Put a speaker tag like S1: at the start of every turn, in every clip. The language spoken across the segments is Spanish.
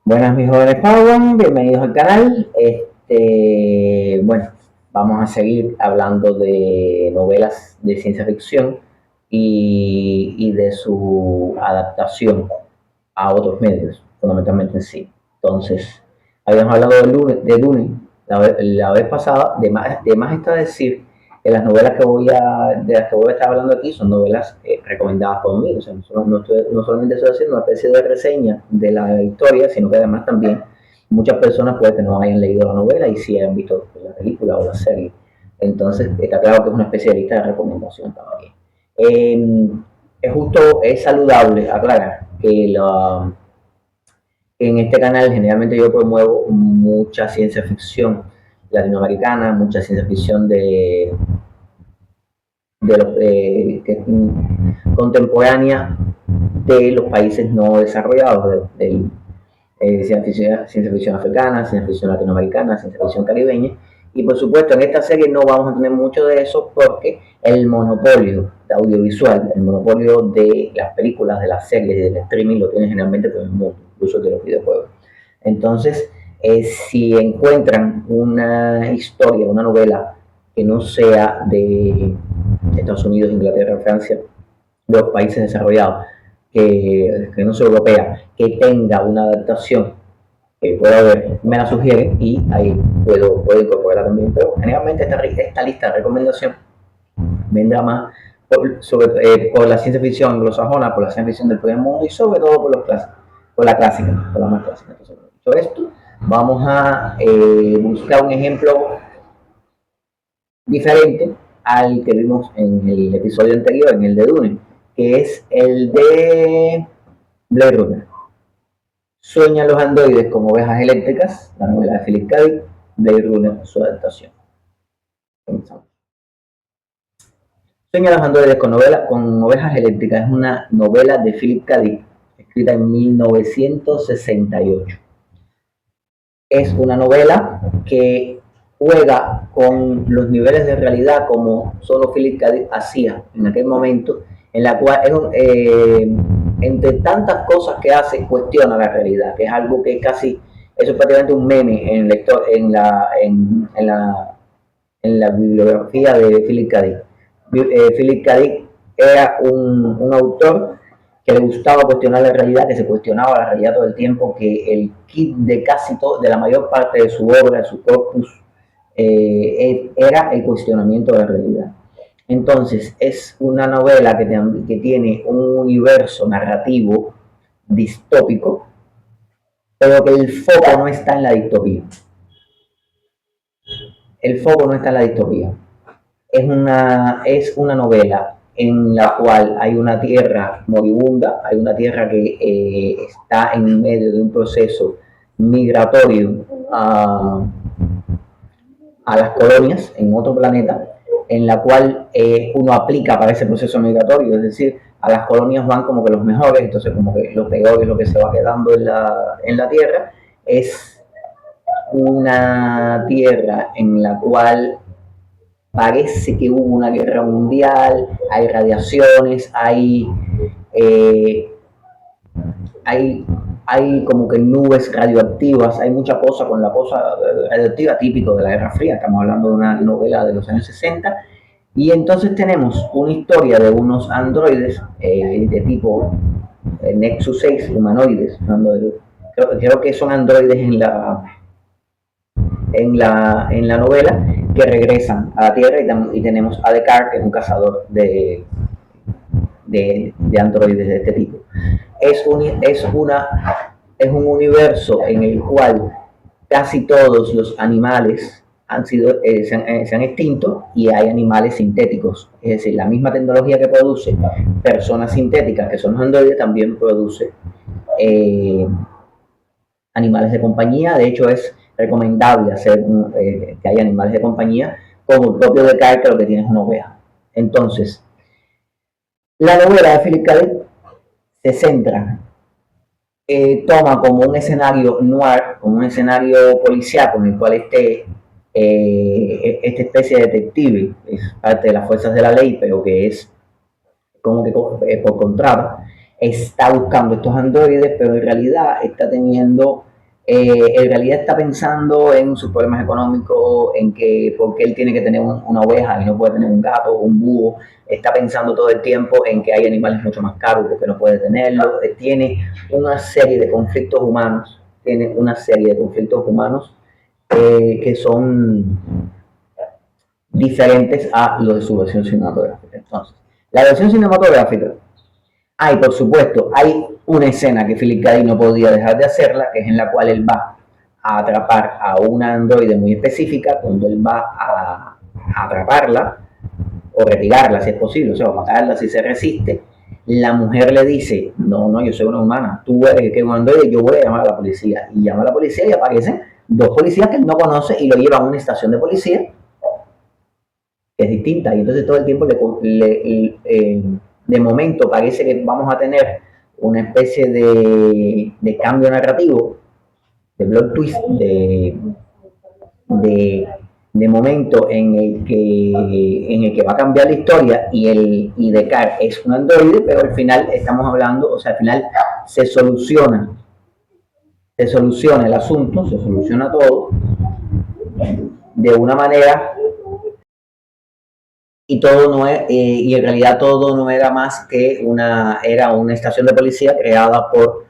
S1: Buenas mis jóvenes Padawan, bienvenidos al canal. Bueno, vamos a seguir hablando de novelas de ciencia ficción y de su adaptación a otros medios, fundamentalmente en sí. Entonces, habíamos hablado de Dune la vez pasada. De más está decir que las novelas de las que voy a estar hablando aquí son novelas recomendadas por mí. O sea, no solamente estoy haciendo una especie de reseña de la historia, sino que además también muchas personas pueden que no hayan leído la novela y sí hayan visto la película o la serie. Entonces, está claro que es una especie de lista de recomendación también. Eh, es saludable aclarar que en este canal generalmente yo promuevo mucha ciencia ficción latinoamericana, mucha ciencia ficción contemporánea de los países no desarrollados, ciencia ficción africana, ciencia ficción latinoamericana, ciencia ficción caribeña. Y por supuesto, en esta serie no vamos a tener mucho de eso porque el monopolio de audiovisual, el monopolio de las películas, de las series, del streaming, lo tiene generalmente todo el mundo, incluso de los videojuegos. Entonces, si encuentran una historia, una novela que no sea de Estados Unidos, Inglaterra, Francia, de los países desarrollados, que no sea europea, que tenga una adaptación que pueda ver, me la sugieren y ahí puedo incorporarla también. Pero generalmente esta lista de recomendación vendrá más por la ciencia ficción anglosajona, por la ciencia ficción del primer mundo y sobre todo por la clásica, por la más clásica. Entonces, dicho esto, vamos a buscar un ejemplo diferente al que vimos en el episodio anterior, en el de Dune, que es el de Blade Runner. Sueñan los androides como ovejas eléctricas, la novela de Philip K. Dick, Blade Runner, su adaptación. Comenzamos. Sueñan los androides con ovejas eléctricas es una novela de Philip K. Dick, escrita en 1968. Es una novela que juega con los niveles de realidad como solo Philip K. Dick hacía en aquel momento, en la cual entre tantas cosas que hace cuestiona la realidad, que es algo que casi eso es prácticamente un meme en la bibliografía de Philip K. Dick. Philip K. Dick era un autor que le gustaba cuestionar la realidad, que se cuestionaba la realidad todo el tiempo, que el kit de casi todo, de la mayor parte de su obra, de su corpus, era el cuestionamiento de la realidad. Entonces, es una novela que tiene un universo narrativo distópico, pero que el foco no está en la distopía. El foco no está en la distopía. Es una novela en la cual hay una tierra moribunda, hay una tierra que está en medio de un proceso migratorio a las colonias en otro planeta, en la cual uno aplica para ese proceso migratorio, es decir, a las colonias van como que los mejores, entonces como que lo peor es lo que se va quedando en la tierra. Es una tierra en la cual parece que hubo una guerra mundial, hay radiaciones, eh, hay, hay como que nubes radioactivas, hay mucha cosa con la cosa radioactiva típico de la Guerra Fría, estamos hablando de una novela de los años 60, y entonces tenemos una historia de unos androides de tipo Nexus 6, humanoides, creo que son androides en la novela, que regresan a la Tierra y tenemos a Descartes, que es un cazador de androides de este tipo. Es un universo en el cual casi todos los animales se han extinto y hay animales sintéticos. Es decir, la misma tecnología que produce personas sintéticas, que son los androides, también produce eh, animales de compañía. De hecho, es recomendable que haya animales de compañía, como el propio Descartes, que lo que tiene es una oveja. Entonces, la novela de Philip K. Dick se centra, toma como un escenario noir, como un escenario policíaco en el cual esta especie de detective es parte de las fuerzas de la ley, pero que es como que por contrato está buscando estos androides, pero en realidad está teniendo En realidad está pensando en sus problemas económicos, en que porque él tiene que tener una oveja y no puede tener un gato o un búho. Está pensando todo el tiempo en que hay animales mucho más caros porque no puede tenerlos. Tiene una serie de conflictos humanos, que son diferentes a los de su versión cinematográfica. Entonces, la versión cinematográfica, hay, por supuesto, hay una escena que Philip K. Dick no podía dejar de hacerla, que es en la cual él va a atrapar a una androide muy específica. Cuando él va a atraparla o retirarla si es posible, o sea, o matarla si se resiste, la mujer le dice, no, no, yo soy una humana, tú eres que un androide, yo voy a llamar a la policía. Y llama a la policía y aparecen dos policías que él no conoce y lo lleva a una estación de policía que es distinta. Y entonces todo el tiempo de momento parece que vamos a tener una especie de cambio narrativo, de plot twist, de, de momento en el que va a cambiar la historia y Descartes es un androide, pero al final estamos hablando, o sea, al final se soluciona, se soluciona el asunto, se soluciona todo de una manera y todo no es, y en realidad todo no era más que era una estación de policía creada por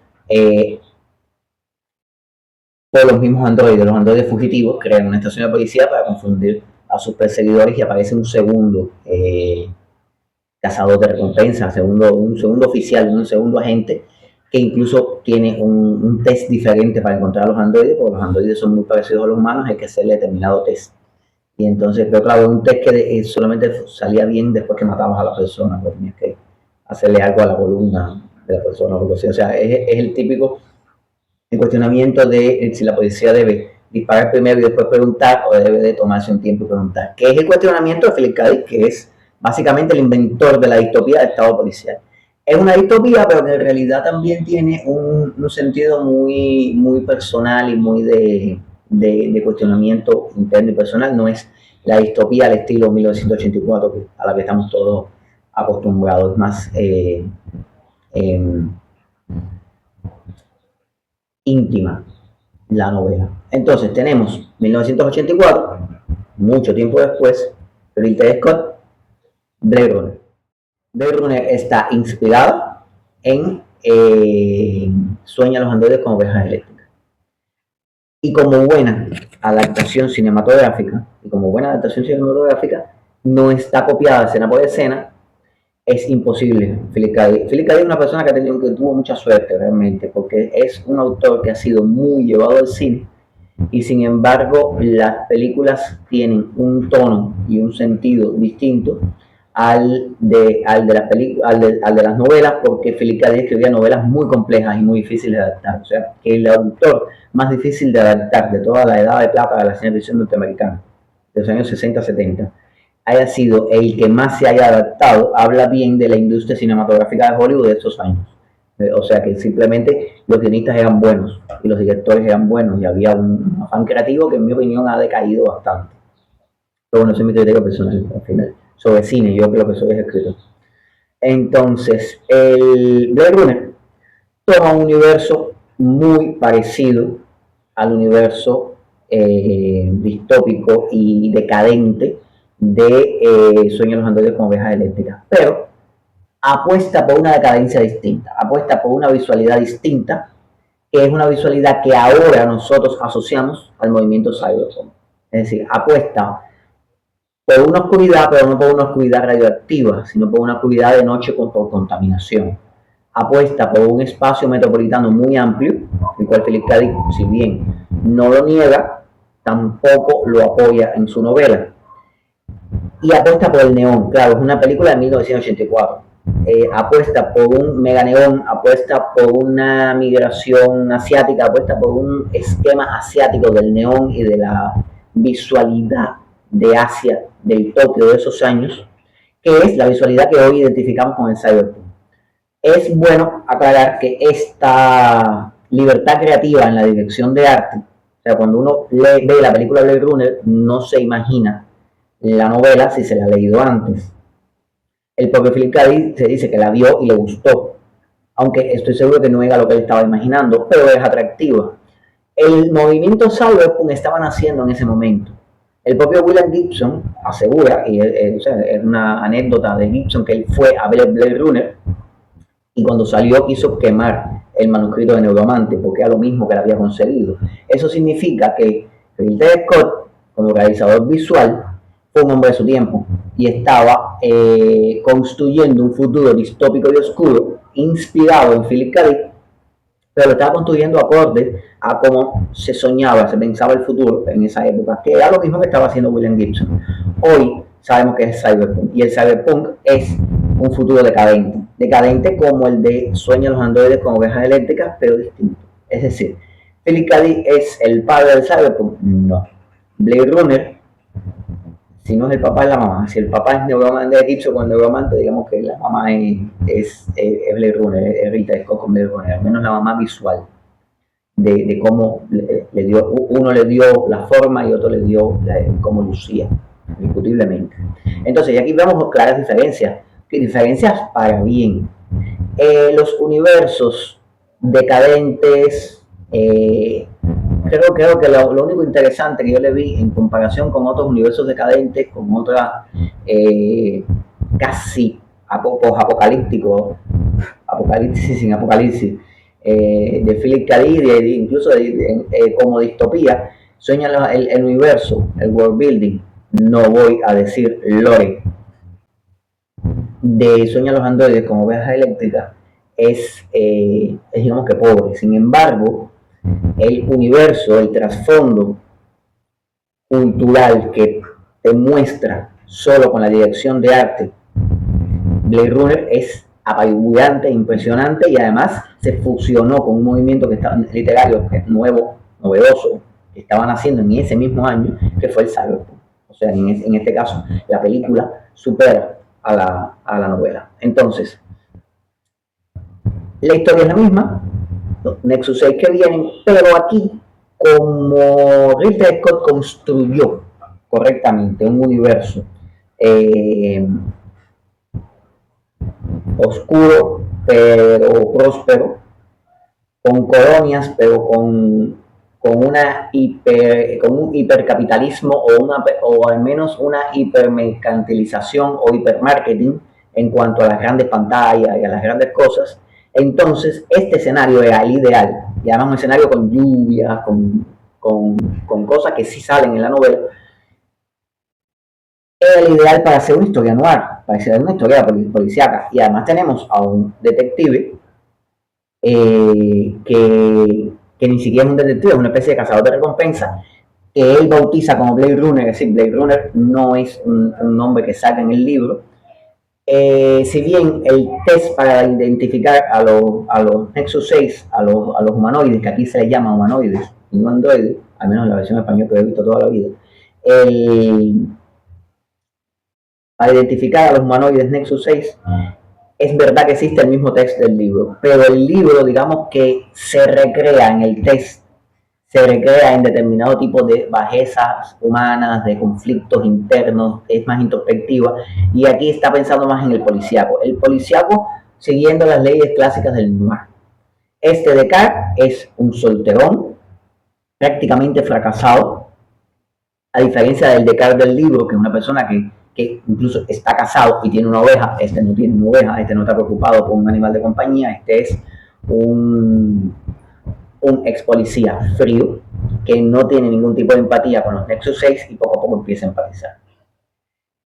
S1: los mismos androides. Los androides fugitivos crean una estación de policía para confundir a sus perseguidores y aparece un segundo cazador de recompensa, un segundo oficial, un segundo agente que incluso tiene un test diferente para encontrar a los androides, porque los androides son muy parecidos a los humanos, hay que hacerle determinado test. Y entonces, pero claro, un test que solamente salía bien después que matabas a la persona, pues tenías que hacerle algo a la columna de la persona, o sea, es el típico cuestionamiento de si la policía debe disparar primero y después preguntar o debe de tomarse un tiempo y preguntar. Que es el cuestionamiento de Philip K. Dick, que es básicamente el inventor de la distopía de Estado policial. Es una distopía, pero que en realidad también tiene un sentido muy, muy personal y muy de cuestionamiento interno y personal. No es la distopía al estilo 1984 a la que estamos todos acostumbrados, es más eh, íntima la novela. Entonces tenemos 1984, mucho tiempo después, Ridley Scott, Blade Runner. Blade Runner está inspirada en Sueña los androides como ovejas eléctricas. Y como buena adaptación cinematográfica, no está copiada escena por escena, es imposible. Philip K. Dick es una persona que tuvo mucha suerte realmente, porque es un autor que ha sido muy llevado al cine y sin embargo las películas tienen un tono y un sentido distinto al de las novelas, porque Philip K. Dick escribía novelas muy complejas y muy difíciles de adaptar. O sea, que el autor más difícil de adaptar de toda la edad de plata de la cine ficción norteamericana, de los años 60-70, haya sido el que más se haya adaptado, habla bien de la industria cinematográfica de Hollywood de estos años. O sea que simplemente los guionistas eran buenos y los directores eran buenos y había un afán creativo que en mi opinión ha decaído bastante. Pero bueno, ese es mi criterio personal al final. Sobre cine, yo creo que soy escritor. Entonces, el Blade Runner toma un universo muy parecido al universo distópico y decadente de Sueño de los androides como ovejas eléctricas, pero apuesta por una decadencia distinta, apuesta por una visualidad distinta, que es una visualidad que ahora nosotros asociamos al movimiento cyberpunk. Es decir, apuesta por una oscuridad, pero no por una oscuridad radioactiva, sino por una oscuridad de noche por contaminación. Apuesta por un espacio metropolitano muy amplio, el cual Philip K. Dick, si bien no lo niega, tampoco lo apoya en su novela. Y apuesta por el neón, claro, es una película de 1984. Apuesta por un mega neón, apuesta por una migración asiática, apuesta por un esquema asiático del neón y de la visualidad de Asia, del Tokio de esos años, que es la visualidad que hoy identificamos con el cyberpunk. Es bueno aclarar que esta libertad creativa en la dirección de arte, o sea, cuando uno ve la película Blade Runner, no se imagina la novela si se la ha leído antes. El propio Philip K. Dick se dice que la vio y le gustó, aunque estoy seguro que no era lo que él estaba imaginando, pero es atractiva. El movimiento cyberpunk estaba naciendo en ese momento. El propio William Gibson asegura, y o sea, es una anécdota de Gibson, que él fue a ver el Blade Runner y cuando salió quiso quemar el manuscrito de Neuromante porque era lo mismo que él había conseguido. Eso significa que Ridley Scott, como realizador visual, fue un hombre de su tiempo y estaba construyendo un futuro distópico y oscuro inspirado en Philip K. Dick, pero lo estaba construyendo acorde a cómo se soñaba, se pensaba el futuro en esa época, que era lo mismo que estaba haciendo William Gibson. Hoy sabemos que es cyberpunk, y el cyberpunk es un futuro decadente como el de Sueñan los androides con ovejas eléctricas, pero distinto. Es decir, Philip K. Dick es el padre del cyberpunk, no. Blade Runner, si no es el papá, es la mamá. Si el papá es Neuromante de Gibson con Neuromante, digamos que la mamá es Blade Runner, es Ridley Scott con Blade Runner, al menos la mamá visual. De cómo le dio, uno le dio la forma y otro le dio cómo lucía, indiscutiblemente. Entonces, y aquí vemos claras diferencias para bien. Los universos decadentes, creo que lo único interesante que yo le vi en comparación con otros universos decadentes, con otras casi apocalípticos, apocalipsis sin apocalipsis, de Philip K. Dick, incluso como distopía, sueña el universo, el world building, no voy a decir lore, de Sueña los androides como ovejas eléctricas, es digamos que pobre. Sin embargo, el universo, el trasfondo cultural que te muestra solo con la dirección de arte Blade Runner es apabullante, impresionante, y además se fusionó con un movimiento que estaba literario que es nuevo, novedoso, que estaban haciendo en ese mismo año, que fue el cyberpunk. O sea, en este caso, la película supera a la novela. Entonces, la historia es la misma, los Nexus 6 que vienen, pero aquí, como Ridley Scott construyó correctamente un universo oscuro pero próspero, con colonias pero con un hipercapitalismo o al menos una hipermercantilización o hipermarketing en cuanto a las grandes pantallas y a las grandes cosas. Entonces, este escenario era el ideal, y además un escenario con lluvia, con cosas que sí salen en la novela, era el ideal para hacer una historia noir, para hacer una historia policíaca. Y además tenemos a un detective que ni siquiera es un detective, es una especie de cazador de recompensa, que él bautiza como Blade Runner. Es decir, Blade Runner no es un nombre que saca en el libro. Si bien el test para identificar a los Nexus 6, a los humanoides, que aquí se les llama humanoides y no androides, al menos en la versión española que he visto toda la vida, para identificar a los humanoides Nexus 6, es verdad que existe el mismo test del libro, pero el libro, digamos que se recrea en el test, se recrea en determinado tipo de bajezas humanas, de conflictos internos, es más introspectiva, y aquí está pensando más en el policíaco. El policíaco siguiendo las leyes clásicas del noir. Este Descartes es un solterón, prácticamente fracasado, a diferencia del Descartes del libro, que es una persona que incluso está casado y tiene una oveja. Este no tiene una oveja, este no está preocupado por un animal de compañía, este es un ex policía frío que no tiene ningún tipo de empatía con los Nexus 6 y poco a poco empieza a empatizar.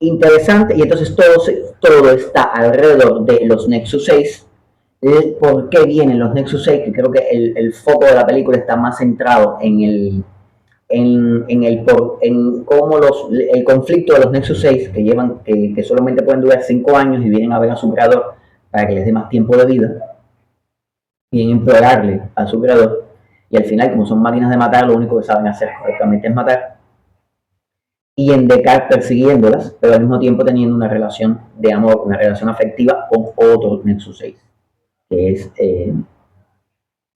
S1: Interesante, y entonces todo está alrededor de los Nexus 6. ¿Por qué vienen los Nexus 6? Que creo que el foco de la película está más centrado en cómo el conflicto de los Nexus 6, que solamente pueden durar 5 años y vienen a ver a su creador para que les dé más tiempo de vida, vienen a implorarle a su creador, y al final, como son máquinas de matar, lo único que saben hacer correctamente es matar, y en Descartes persiguiéndolas, pero al mismo tiempo teniendo una relación de amor, una relación afectiva con otro Nexus 6, que es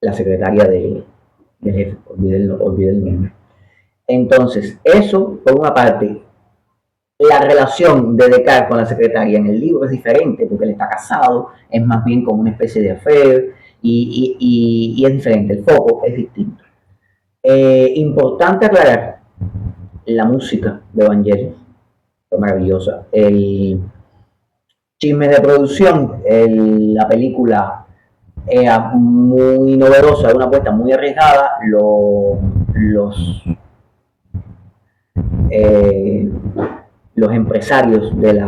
S1: la secretaria del jefe, olvidé el nombre. Entonces, eso por una parte. La relación de Descartes con la secretaria en el libro es diferente, porque él está casado, es más bien como una especie de affair, y es diferente, el foco es distinto. Importante aclarar, la música de Evangelion fue maravillosa. El chisme de producción, la película era muy novedosa, una apuesta muy arriesgada. Eh, los empresarios de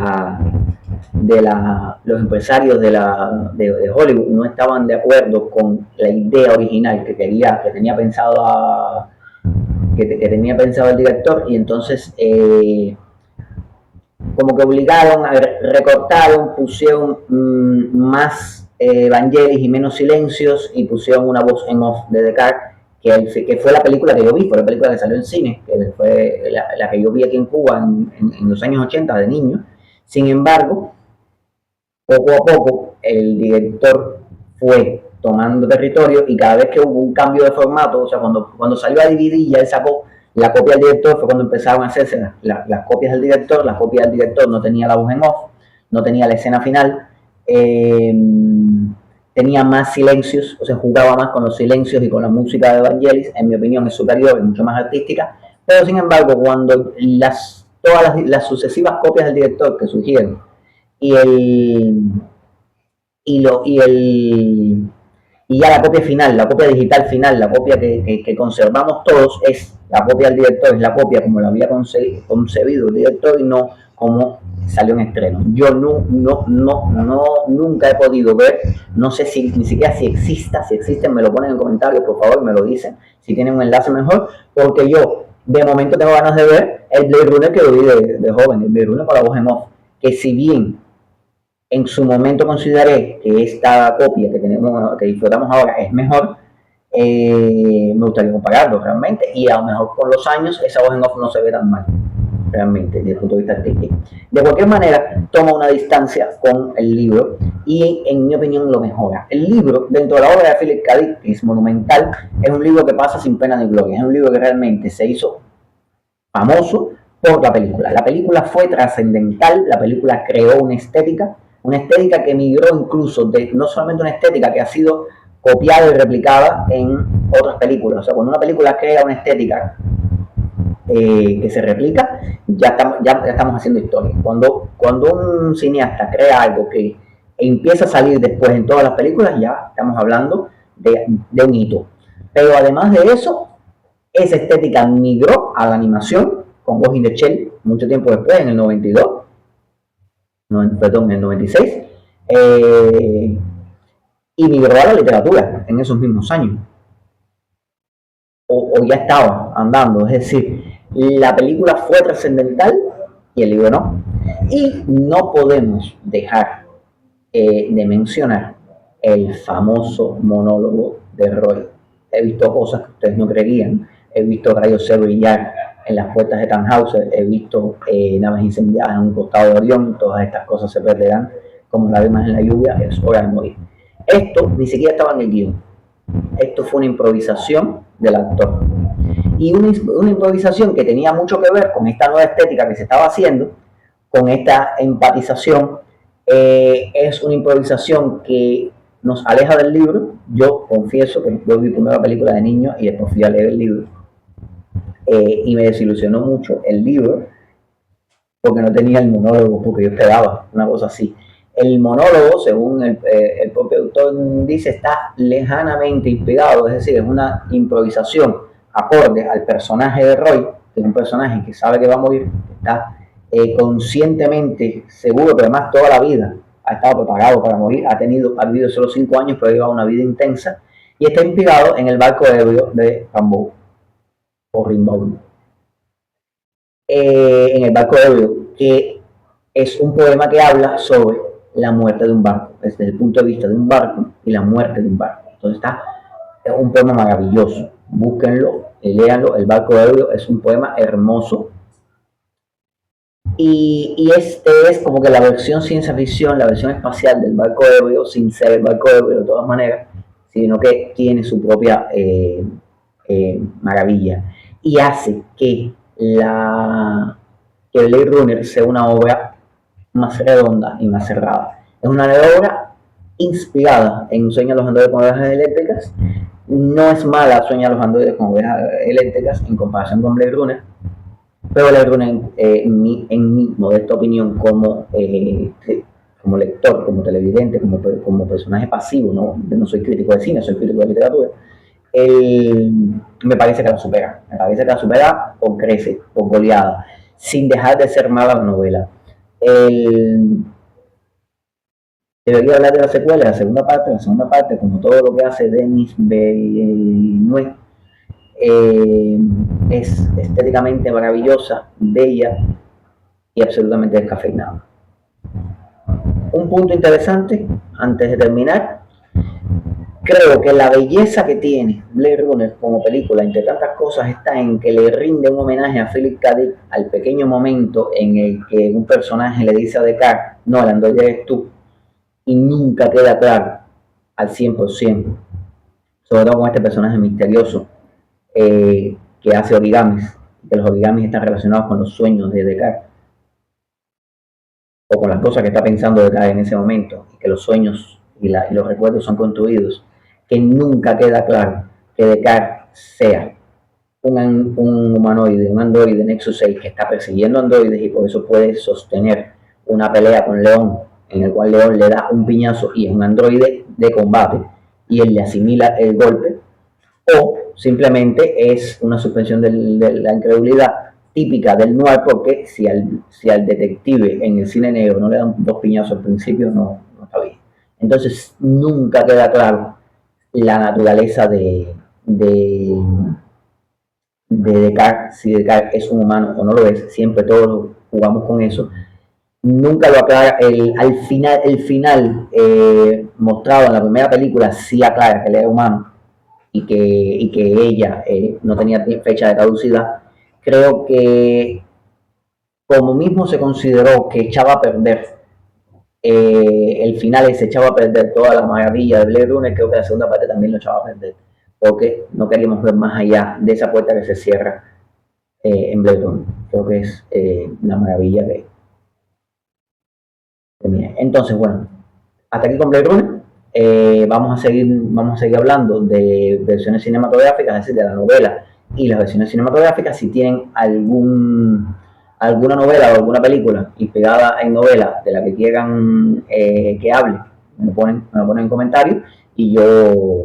S1: Hollywood no estaban de acuerdo con la idea original que tenía pensado el director, y entonces como que obligaron, recortaron, pusieron más Vangelis y menos silencios, y pusieron una voz en off de Descartes, que fue la película que yo vi, fue la película que salió en cine, que fue la que yo vi aquí en Cuba en los años 80 de niño. Sin embargo, poco a poco el director fue tomando territorio, y cada vez que hubo un cambio de formato, o sea, cuando salió a DVD ya él sacó la copia del director, fue cuando empezaron a hacerse las copias del director. La copia del director no tenía la voz en off, no tenía la escena final, tenía más silencios, o sea, jugaba más con los silencios y con la música de Vangelis. En mi opinión es superior, es mucho más artística, pero sin embargo, cuando todas las sucesivas copias del director que surgieron, y el y lo y el y ya la copia final, la copia digital final, la copia que conservamos todos, es la copia del director, es la copia como la había concebido el director, y no como salió en estreno. Yo nunca he podido ver, no sé si ni siquiera si existen, me lo ponen en comentarios, por favor, me lo dicen, si tienen un enlace mejor, porque yo de momento tengo ganas de ver el Blade Runner que lo vi de joven, el Blade Runner para la voz en off, que si bien en su momento consideré que esta copia que disfrutamos ahora es mejor, me gustaría compararlo realmente, y a lo mejor con los años esa voz en off no se ve tan mal realmente desde el punto de vista artístico. De cualquier manera, toma una distancia con el libro, y en mi opinión lo mejora. El libro, dentro de la obra de Philip K. Dick, que es monumental, es un libro que pasa sin pena ni gloria, es un libro que realmente se hizo famoso por la película. La película fue trascendental, la película creó una estética que migró incluso de no solamente una estética que ha sido copiada y replicada en otras películas. O sea, cuando una película crea una estética que se replica, ya estamos haciendo historia. Cuando un cineasta crea algo que empieza a salir después en todas las películas, ya estamos hablando de un hito. Pero además de eso, esa estética migró a la animación con Ghost in the Shell mucho tiempo después, en el 92, perdón, en el 96, y migró a la literatura en esos mismos años, o ya estaba andando. Es decir, la película fue trascendental y el libro no. Y no podemos dejar de mencionar el famoso monólogo de Roy. He visto cosas que ustedes no creerían. He visto rayos C brillar en las puertas de Tannhauser, he visto naves incendiadas en un costado de Orión. Todas estas cosas se perderán como lágrimas en la lluvia, es hora de morir. Esto ni siquiera estaba en el guión. Esto fue una improvisación del actor. Y una improvisación que tenía mucho que ver con esta nueva estética que se estaba haciendo, con esta empatización. Es una improvisación que nos aleja del libro. Yo confieso que yo vi primero la película de niño y después fui a leer el libro. Y me desilusionó mucho el libro porque no tenía el monólogo, porque yo esperaba una cosa así. El monólogo, según el propio autor dice, está lejanamente inspirado, es decir, es una improvisación acorde al personaje de Roy, que es un personaje que sabe que va a morir, está conscientemente seguro, pero además toda la vida ha estado preparado para morir, ha vivido solo 5 años, pero ha llevado una vida intensa, y está inspirado en el barco ebrio de Rimbaud, o Rimbaud. En el barco ebrio, que es un poema que habla sobre la muerte de un barco, desde el punto de vista de un barco y la muerte de un barco. Entonces es un poema maravilloso, búsquenlo, léanlo. El barco ebrio es un poema hermoso, y este es como que la versión ciencia ficción, la versión espacial del barco ebrio, sin ser el barco ebrio de todas maneras, sino que tiene su propia maravilla, y hace que el Blade Runner sea una obra más redonda y más cerrada. Es una obra inspirada en Un sueño a los androides con ovejas eléctricas, No es mala Sueña los androides con ovejas eléctricas en comparación con Blade Runner, pero Blade Runner, en mi modesta opinión, como lector, como televidente, como personaje pasivo, no soy crítico de cine, soy crítico de literatura, él, me parece que la supera. Me parece que la supera o crece, o goleada, sin dejar de ser mala la novela. El, Debería hablar de la secuela, la segunda parte, como todo lo que hace Denis Villeneuve, es estéticamente maravillosa, bella y absolutamente descafeinada. Un punto interesante, antes de terminar, creo que la belleza que tiene Blade Runner como película, entre tantas cosas, está en que le rinde un homenaje a Philip K. Dick al pequeño momento en el que un personaje le dice a Descartes, no, el androide eres tú, y nunca queda claro al 100%, sobre todo con este personaje misterioso que hace origamis, que los origamis están relacionados con los sueños de Descartes, o con las cosas que está pensando Descartes en ese momento, y que los sueños y los recuerdos son construidos, que nunca queda claro que Descartes sea un humanoide, un androide Nexus 6 que está persiguiendo androides y por eso puede sostener una pelea con León, en el cual León le da un piñazo y es un androide de combate y él le asimila el golpe, o simplemente es una suspensión de la incredulidad típica del noir, porque si al detective en el cine negro no le dan dos piñazos al principio, no está bien. Entonces nunca queda claro la naturaleza de Descartes, si Descartes es un humano o no lo es, siempre todos jugamos con eso. Nunca lo aclara, el final mostrado en la primera película sí aclara que él era humano y que ella no tenía fecha de caducidad. Creo que como mismo se consideró que echaba a perder el final, se echaba a perder toda la maravilla de Blade Runner, creo que la segunda parte también lo echaba a perder, porque no queríamos ver más allá de esa puerta que se cierra en Blade Runner. Creo que es la maravilla que tenía. Entonces, bueno, hasta aquí con Blade Runner. Vamos a seguir hablando de versiones cinematográficas, es decir, de la novela y las versiones cinematográficas. Si tienen alguna novela o alguna película inspirada en novela de la que quieran que hable, me lo ponen en comentarios y yo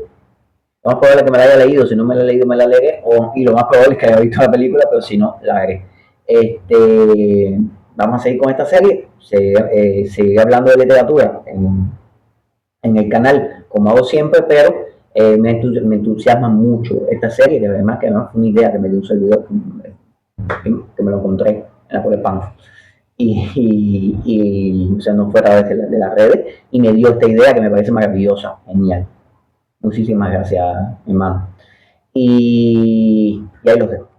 S1: lo más probable es que me la haya leído, si no me la he leído me la leeré, y lo más probable es que haya visto la película, pero si no, la veré. Vamos a seguir con esta serie, seguir hablando de literatura en el canal, como hago siempre, pero me entusiasma mucho esta serie, que además fue una idea que me dio un servidor que me lo encontré en la Pan. O sea, no fue a través de las redes, y me dio esta idea que me parece maravillosa, genial. Muchísimas gracias, hermano. Y ahí los dejo.